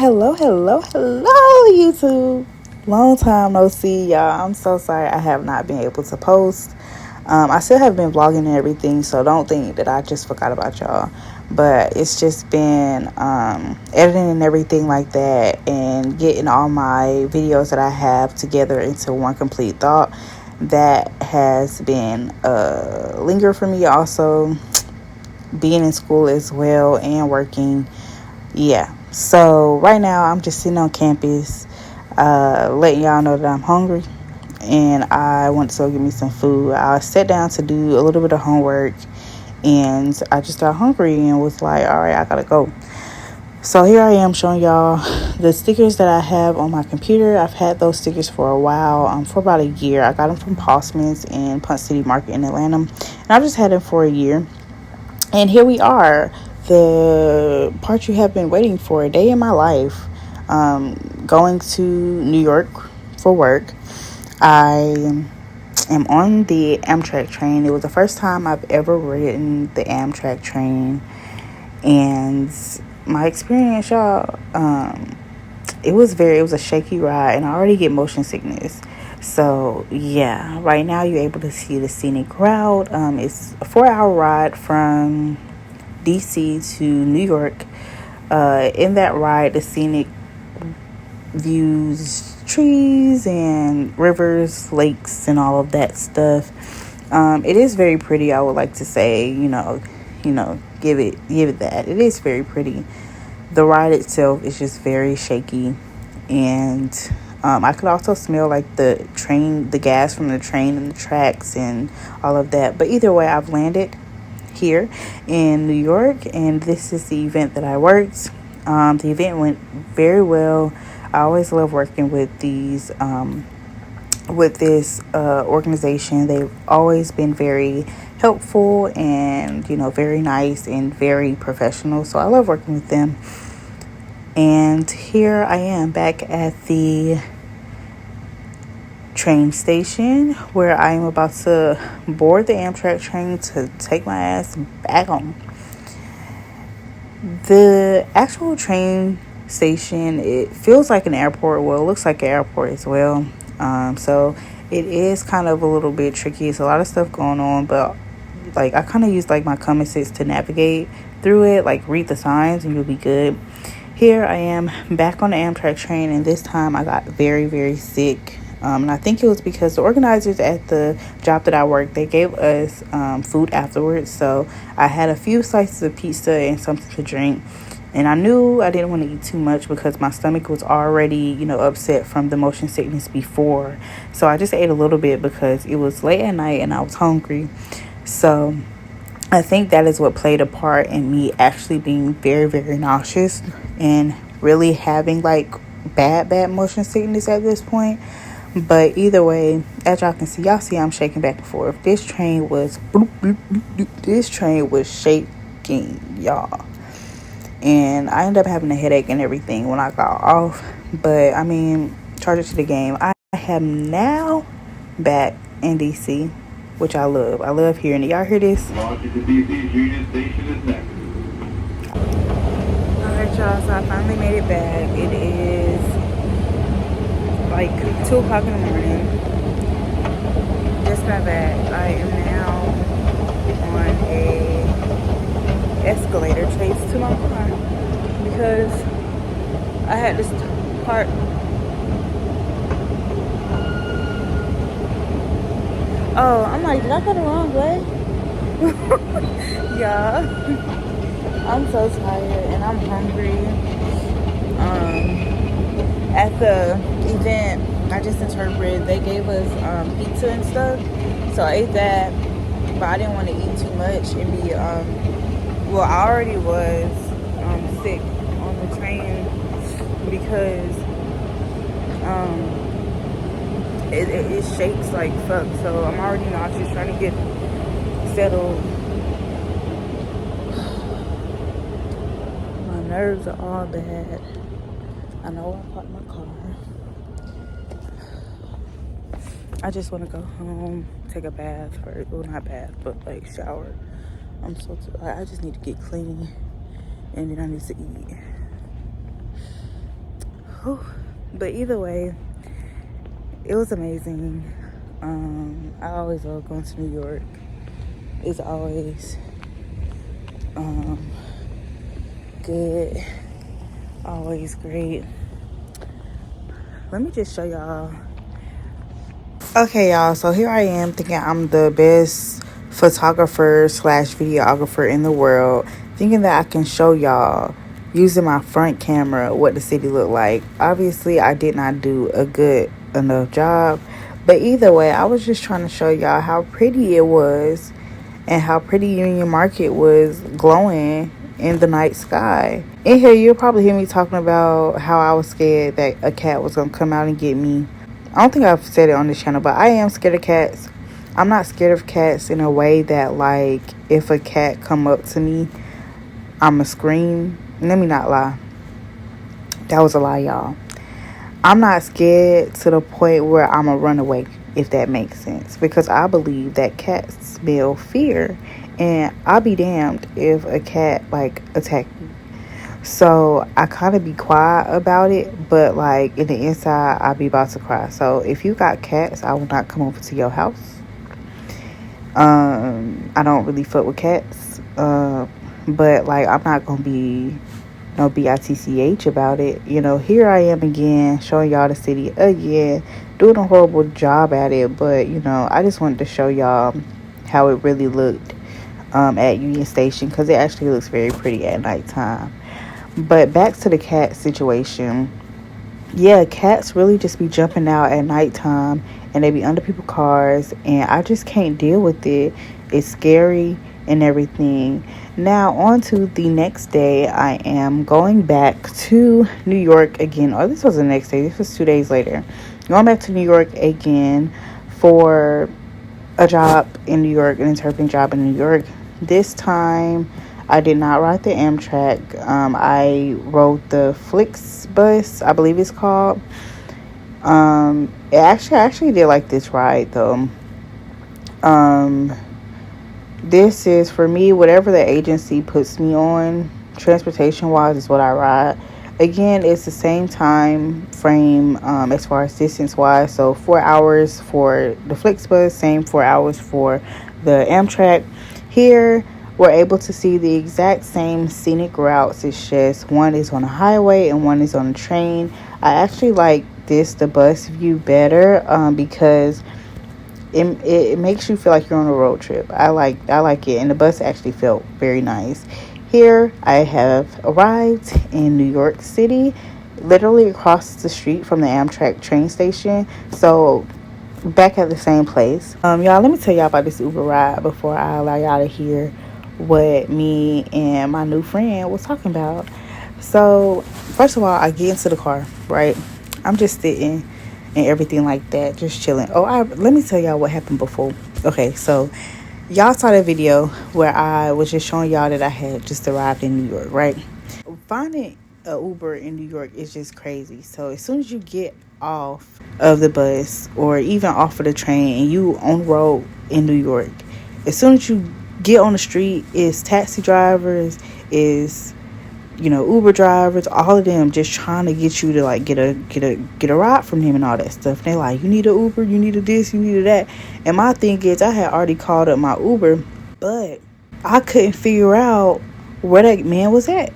Hello, YouTube. Long time no see, y'all. I'm so sorry I have not been able to post. I still have been vlogging and everything, so don't think that I just forgot about y'all. But it's just been editing and everything like that, and getting all my videos that I have together into one complete thought. That has been linger for me. Also, being in school as well and working. Yeah. So right now I'm just sitting on campus, letting y'all know that I'm hungry and I want to go get me some food. I sat down to do a little bit of homework and I just got hungry and was like, all right, I gotta go. So here I am showing y'all the stickers that I have on my computer. I've had those stickers for a while, for about a year. I got them from Postman's in Punt City Market in Atlanta, and I've just had them for a year. And here we are, the part you have been waiting for, a day in my life, going to New York for work. I am on the Amtrak train. It was the first time I've ever ridden the Amtrak train. And my experience, y'all, it was a shaky ride, and I already get motion sickness. So yeah, right now you're able to see the scenic route. It's a 4-hour ride from DC to New York. In that ride, the scenic views, trees and rivers, lakes, and all of that stuff. It is very pretty. I would like to say, give it that. It is very pretty. The ride itself is just very shaky, and I could also smell like the gas from the train and the tracks and all of that. But either way, I've landed here in New York, and this is the event that I worked. The event went very well. I always love working with these with this organization. They've always been very helpful and very nice and very professional, so I love working with them. And here I am back at the train station where I am about to board the Amtrak train to take my ass back home. The actual train station, it feels like an airport. Well, it looks like an airport as well. So it is kind of a little bit tricky. It's a lot of stuff going on, but like I kind of use like my common sense to navigate through it. Like read the signs and you'll be good. Here I am back on the Amtrak train, and this time I got very, very sick. And I think it was because the organizers at the job that I worked, they gave us food afterwards. So I had a few slices of pizza and something to drink. And I knew I didn't want to eat too much because my stomach was already, upset from the motion sickness before. So I just ate a little bit because it was late at night and I was hungry. So I think that is what played a part in me actually being very, very nauseous and really having like bad motion sickness at this point. But either way, as y'all can see, I'm shaking back and forth. This train was shaking, y'all. And I ended up having a headache and everything when I got off. But I mean, charge it to the game. I am now back in DC, which I love. I love hearing it. Y'all hear this? Washington, D.C.'s Union Station is next. Alright, y'all, so I finally made it back. It is like 2 o'clock in the morning. Just got back. I am now on a escalator chase to my car because I had this part. Oh, I'm like, did I go the wrong way? Yeah. I'm so tired and I'm hungry. At the event I just interpreted, they gave us pizza and stuff. So I ate that, but I didn't want to eat too much and be well, I already was sick on the train because it shakes like fuck. So I'm already nauseous, trying to get settled. My nerves are all bad. I know I parked my car. I just want to go home, take a bath, or well, not bath, but like shower. I'm I just need to get clean, and then I need to eat. But either way, it was amazing. I always love going to New York. It's always good, always great. Let me just show y'all. Okay, y'all, so here I am thinking I'm the best photographer slash videographer in the world, thinking that I can show y'all using my front camera what the city looked like. Obviously, I did not do a good enough job, but either way, I was just trying to show y'all how pretty it was and how pretty Union Market was glowing in the night sky. In here, you'll probably hear me talking about how I was scared that a cat was going to come out and get me. I don't think I've said it on this channel, but I am scared of cats. I'm not scared of cats in a way that, like, if a cat come up to me, I'ma scream. Let me not lie. That was a lie, y'all. I'm not scared to the point where I'ma run away, if that makes sense. Because I believe that cats smell fear. And I'll be damned if a cat, like, attack me. So I kind of be quiet about it, but like in the inside, I'll be about to cry. So if you got cats, I will not come over to your house. I don't really fuck with cats, but like I'm not gonna be no bitch about it. You know, here I am again, showing y'all the city again, doing a horrible job at it. But you know, I just wanted to show y'all how it really looked at Union Station, because it actually looks very pretty at nighttime. But back to the cat situation. Yeah, cats really just be jumping out at nighttime and they be under people's cars, and I just can't deal with it. It's scary and everything. Now, on to the next day. I am going back to New York again. Oh, this was the next day. This was 2 days later. Going back to New York again for a job in New York, an interpreting job in New York. This time, I did not ride the Amtrak. I rode the Flix bus, I believe it's called. I actually did like this ride though. This is for me, whatever the agency puts me on, transportation wise, is what I ride. Again, it's the same time frame as far as distance wise. So 4 hours for the Flix bus, same 4 hours for the Amtrak. Here, we're able to see the exact same scenic routes. It's just one is on a highway and one is on a train. I actually like the bus view better because it makes you feel like you're on a road trip. I like it, and the bus actually felt very nice. Here I have arrived in New York City, literally across the street from the Amtrak train station. So back at the same place. Y'all, let me tell y'all about this Uber ride before I allow y'all to hear what me and my new friend was talking about. So first of all, I get into the car, right? I'm just sitting and everything like that, just chilling. Let me tell y'all what happened before. Okay, so y'all saw that video where I was just showing y'all that I had just arrived in New York, right? Finding a Uber in New York is just crazy. So as soon as you get off of the bus or even off of the train and you on the road in New York, as soon as you get on the street, is taxi drivers, is Uber drivers, all of them just trying to get you to like get a ride from them and all that stuff. And they're like, you need a Uber, you need a this, you need a that. And my thing is, I had already called up my Uber, but I couldn't figure out where that man was at.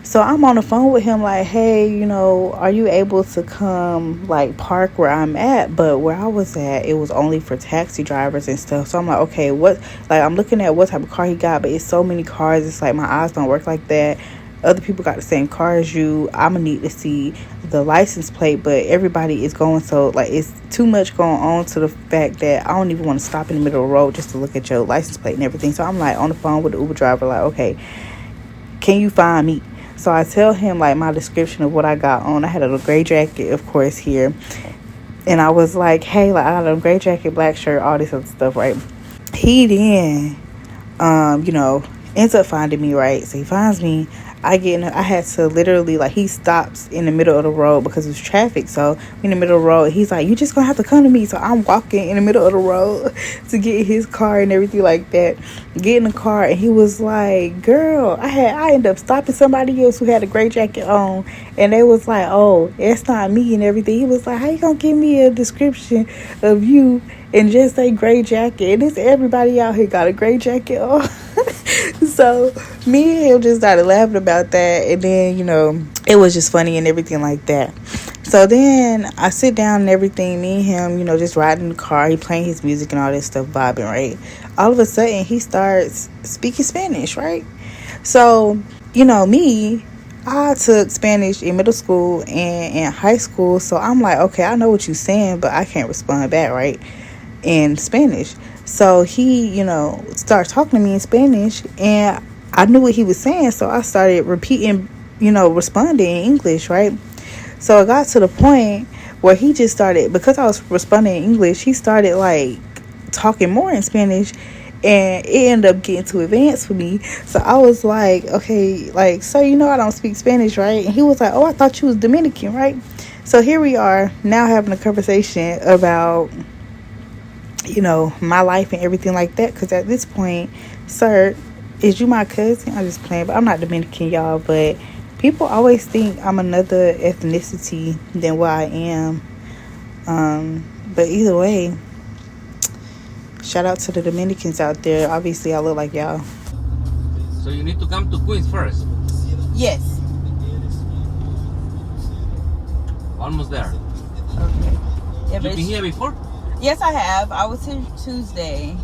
So I'm on the phone with him like, hey, are you able to come like park where I'm at? But where I was at, it was only for taxi drivers and stuff. So I'm like, okay, I'm looking at what type of car he got, but it's so many cars. It's like my eyes don't work like that. Other people got the same car as you. I'm gonna need to see the license plate, but everybody is going, so like it's too much going on to the fact that I don't even want to stop in the middle of the road just to look at your license plate and everything. So I'm like on the phone with the Uber driver like, okay, can you find me? So I tell him like my description of what I got on. I had a gray jacket, of course, here, and I was like, hey, like I got a gray jacket, black shirt, all this other stuff, right? He then ends up finding me, right? So he finds me. I had to literally, like, he stops in the middle of the road because there's traffic. So in the middle of the road, he's like, you just gonna have to come to me. So I'm walking in the middle of the road to get his car and everything like that. Get in the car, and he was like, girl, I ended up stopping somebody else who had a gray jacket on, and they was like, oh, it's not me and everything. He was like, how you gonna give me a description of you and just say gray jacket? And it's everybody out here got a gray jacket on. So me and him just started laughing about that, and then it was just funny and everything like that. So then I sit down and everything, me and him, just riding in the car, he playing his music and all this stuff, vibing, right? All of a sudden he starts speaking Spanish, right? So me, I took Spanish in middle school and in high school, so I'm like, okay, I know what you're saying, but I can't respond back, right, in Spanish. So he, started talking to me in Spanish, and I knew what he was saying, so I started repeating, responding in English, right? So it got to the point where he just started, because I was responding in English, he started like talking more in Spanish, and it ended up getting too advanced for me. So I was like, okay, like, so I don't speak Spanish, right? And he was like, oh, I thought you was Dominican, right? So here we are now having a conversation about my life and everything like that, because at this point, sir, is you my cousin? I'm just playing, but I'm not Dominican, y'all. But people always think I'm another ethnicity than what I am. But either way, shout out to the Dominicans out there. Obviously I look like y'all. So you need to come to Queens first. Yes. Almost there. Okay. Yeah, You've been here before? Yes, I have. I was here Tuesday.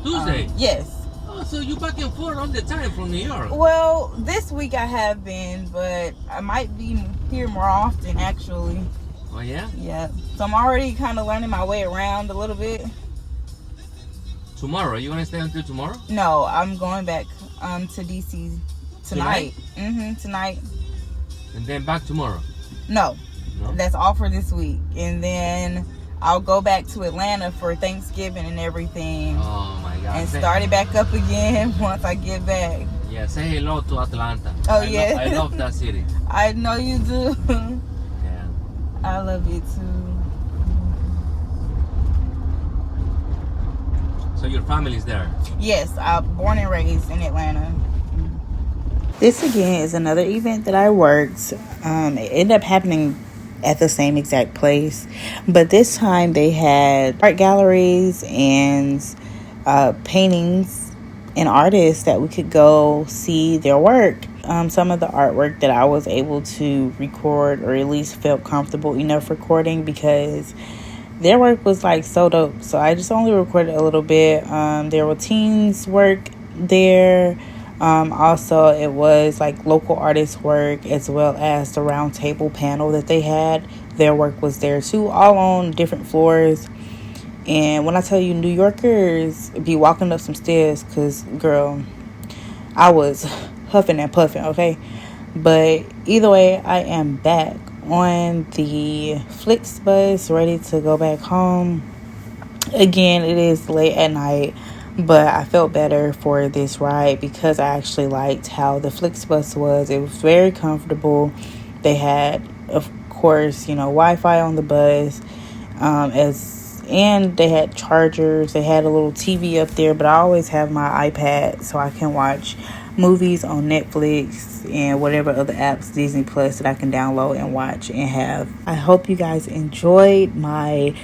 Tuesday? Yes. Oh, so you back and forth all the time from New York? Well, this week I have been, but I might be here more often, actually. Oh, yeah? Yeah. So I'm already kind of learning my way around a little bit. Tomorrow? You want to stay until tomorrow? No, I'm going back to DC tonight. Tonight. And then back tomorrow? No. No? That's all for this week. And then I'll go back to Atlanta for Thanksgiving and everything. Oh my God. And start it back up again once I get back. Yeah, say hello to Atlanta. Oh, yeah. I love that city. I know you do. Yeah. I love it too. So your family's there? Yes, I'm born and raised in Atlanta. This again is another event that I worked. It ended up happening at the same exact place, but this time they had art galleries and paintings and artists that we could go see their work. Some of the artwork that I was able to record, or at least felt comfortable enough recording, because their work was like so dope. So I just only recorded a little bit. There were teens work there. Also, it was like local artists' work, as well as the round table panel that they had. Their work was there too, all on different floors. And when I tell you, New Yorkers be walking up some stairs, because, girl, I was huffing and puffing, okay? But either way, I am back on the Flixbus, ready to go back home. Again, it is late at night, but I felt better for this ride because I actually liked how the Flixbus was. It was very comfortable. They had, of course, Wi-Fi on the bus, and they had chargers. They had a little TV up there, but I always have my iPad so I can watch movies on Netflix and whatever other apps, Disney Plus, that I can download and watch and have. I hope you guys enjoyed my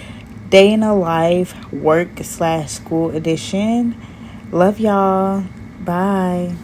day in a life work/school edition. Love y'all. Bye.